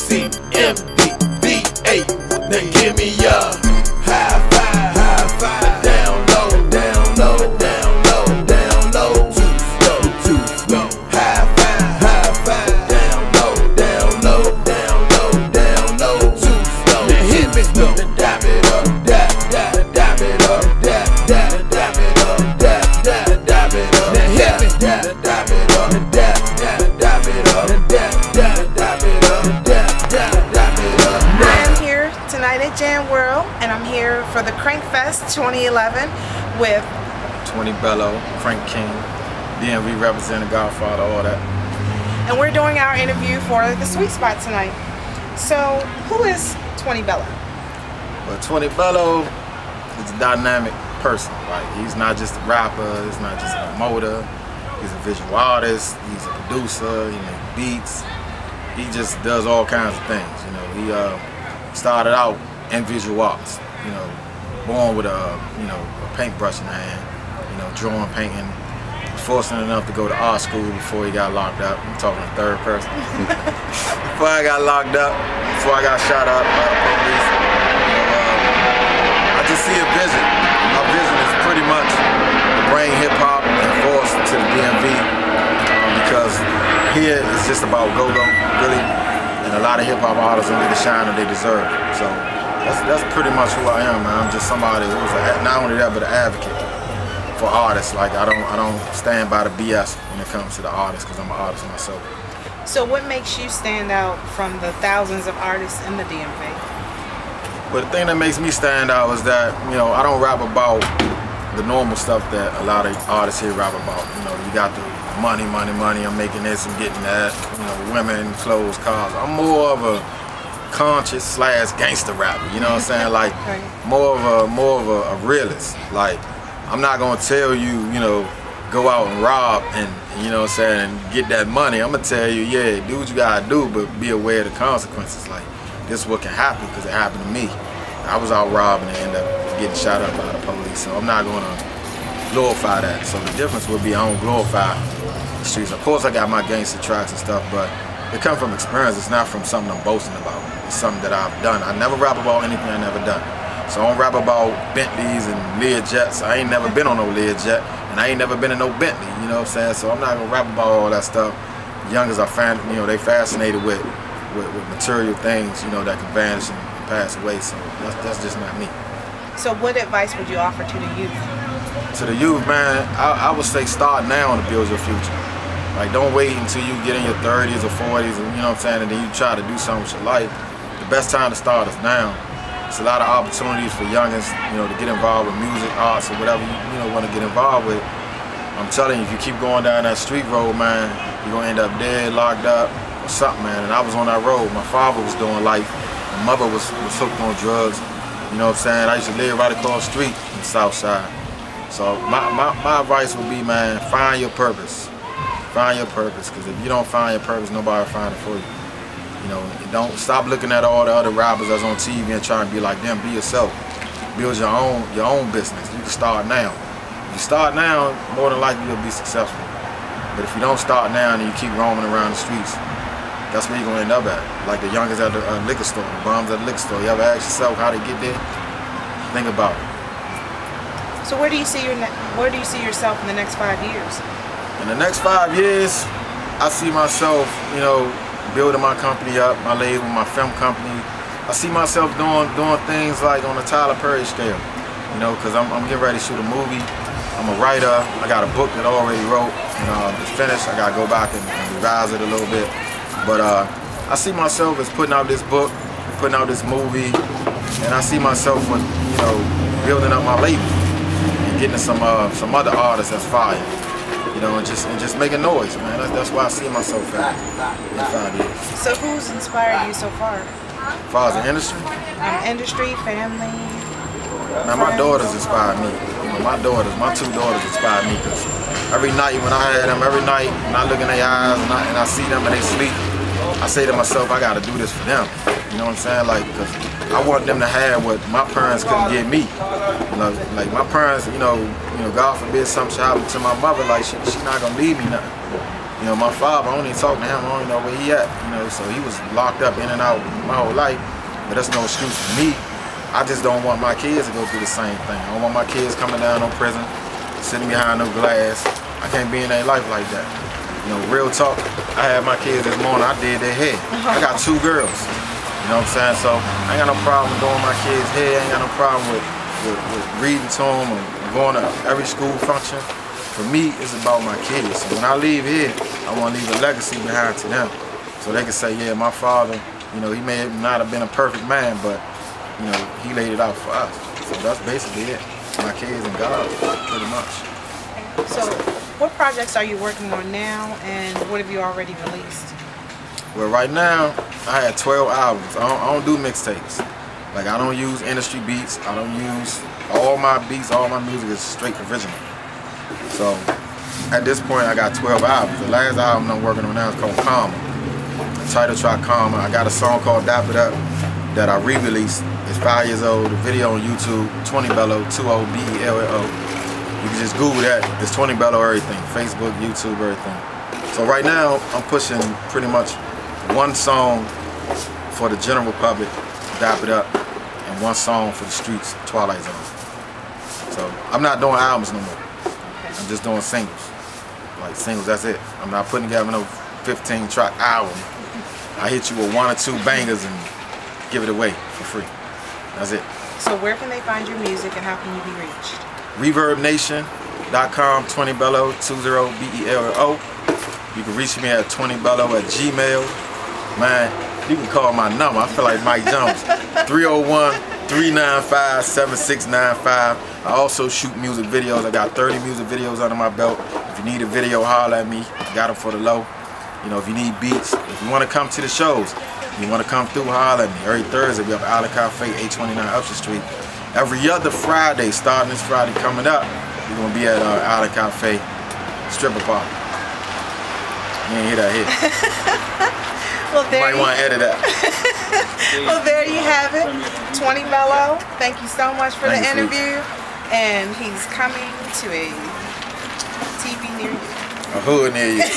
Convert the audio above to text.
CMPVA. Now give me a high five, down low, down low, down low, down low, too slow, high five, down low, down low, down low, down low, too slow. Now hit me, dab it up, dab it up, dab it up, dab it up. Now hit me, dab it up, dab it up, dab it up. Tonight at Jam World, and I'm here for the Crankfest 2011 with 20 Bello, Frank King, DMV representing Godfather, all that. And we're doing our interview for the Sweet Spot tonight. So, who is 20 Bello? Well, 20 Bello is a dynamic person. Like, he's not just a rapper, he's not just a promoter, he's a visual artist, he's a producer, he makes beats, he just does all kinds of things. You know, he started out in visual arts, you know, born with a paintbrush in the hand, you know, drawing, painting, fortunate enough to go to art school before he got locked up. I'm talking in third person. Before I got locked up, before I got shot up by the police, I just see a vision. My vision is pretty much to bring hip hop and voice to the DMV because here it's just about go-go, really. And a lot of hip-hop artists don't get the shine that they deserve. So that's pretty much who I am, man. I'm just somebody who's not only that, but an advocate for artists. Like I don't stand by the BS when it comes to the artists, because I'm an artist myself. So what makes you stand out from the thousands of artists in the DMV? But the thing that makes me stand out is that, you know, I don't rap about the normal stuff that a lot of artists here rap about. You know, you got the money, I'm making this, I'm getting that, you know, women, clothes, cars. I'm more of a conscious / gangster rapper, you know what I'm saying? Like more of a realist. Like I'm not gonna tell you, you know, go out and rob and you know what I'm saying, and get that money. I'm gonna tell you, yeah, do what you gotta do, but be aware of the consequences. Like this is what can happen, because it happened to me. I was out robbing and ended up getting shot up by the police, so I'm not gonna glorify that. So the difference would be I don't glorify the streets. Of course I got my gangster tracks and stuff, but it comes from experience. It's not from something I'm boasting about. It's something that I've done. I never rap about anything I never done. So I don't rap about Bentleys and Learjets. I ain't never been on no Learjet, and I ain't never been in no Bentley, you know what I'm saying? So I'm not gonna rap about all that stuff. Youngers are they fascinated with material things, you know, that can vanish and pass away. So that's just not me. So what advice would you offer to the youth? To the youth, man, I would say start now to build your future. Like don't wait until you get in your 30s or 40s and you know what I'm saying, and then you try to do something with your life. The best time to start is now. It's a lot of opportunities for youngins, you know, to get involved with music, arts, or whatever you know want to get involved with. I'm telling you, if you keep going down that street road, man, you're gonna end up dead, locked up, or something, man. And I was on that road. My father was doing life. My mother was hooked on drugs. You know what I'm saying? I used to live right across the street in the South Side. So my advice would be, man, find your purpose. Find your purpose, because if you don't find your purpose, nobody will find it for you. You know, don't stop looking at all the other rappers that's on TV and trying to be like them. Be yourself. Build your own business. You can start now. If you start now, more than likely you'll be successful. But if you don't start now and you keep roaming around the streets, that's where you're gonna end up at. Like the youngers at the liquor store, the bums at the liquor store. You ever ask yourself how they get there? Think about it. So where do you see yourself in the next 5 years? In the next 5 years, I see myself, you know, building my company up, my label, my film company. I see myself doing things like on a Tyler Perry scale, you know, because I'm getting ready to shoot a movie. I'm a writer. I got a book that I already wrote, and it's finished. I got to go back and revise it a little bit. But I see myself as putting out this book, putting out this movie, and I see myself with, you know, building up my label and getting some other artists that's fire. You know, and just making noise, man. That's why I see myself in 5 years. So who's inspired you so far? As far as the industry? Industry, family. Man, my daughters inspire me. You know, my two daughters inspire me, because every night when I had them, every night when I look in their eyes and I see them and they sleep, I say to myself, I gotta do this for them. You know what I'm saying? Like, because I want them to have what my parents couldn't give me. You know, like my parents, you know, God forbid something should happen to my mother, like she's not gonna leave me nothing. You know, my father, I don't even talk to him, I don't even know where he at, you know, so he was locked up in and out my whole life, but that's no excuse for me. I just don't want my kids to go through the same thing. I don't want my kids coming down on prison, sitting behind no glass. I can't be in their life like that. You know, real talk, I had my kids this morning, I did their hair. I got 2 girls, you know what I'm saying? So I ain't got no problem doing my kids' hair, I ain't got no problem with reading to them or going to every school function. For me, it's about my kids. So when I leave here, I want to leave a legacy behind to them. So they can say, yeah, my father, you know, he may not have been a perfect man, but, you know, he laid it out for us. So that's basically it. My kids and God, pretty much. So what projects are you working on now, and what have you already released? Well, right now, I had 12 albums. I don't do mixtapes. Like, I don't use industry beats. I don't use all my beats, all my music is straight original. So, at this point, I got 12 albums. The last album I'm working on now is called Karma. The title track, Karma. I got a song called Dap It Up that I re-released. It's 5 years old. The video on YouTube, 20 Bello, 20BELLO. You can just Google that. It's 20 Bello everything. Facebook, YouTube, everything. So right now, I'm pushing pretty much one song for the general public, Dap It Up, and one song for the streets, Twilight Zone. So, I'm not doing albums no more. I'm just doing singles. Like singles, that's it. I'm not putting together no 15-track album. I hit you with 1 or 2 bangers and give it away for free. That's it. So where can they find your music and how can you be reached? ReverbNation.com, 20Bello, 20BELLO. You can reach me at 20Bello@gmail. Man, you can call my number. I feel like Mike Jones. 301-395-7695. I also shoot music videos. I got 30 music videos under my belt. If you need a video, holler at me. Got them for the low. You know, if you need beats, if you want to come to the shows, if you want to come through, holler at me. Every Thursday, we have Island Cafe, 829 Upshur Street. Every other Friday, starting this Friday coming up, we're going to be at Island Cafe, stripper bar. You ain't hear that hit. Well, there you might want to edit that. Well, there you have it. 20 Bello, thank you so much for the interview. And he's coming to a TV near you. A hood near you.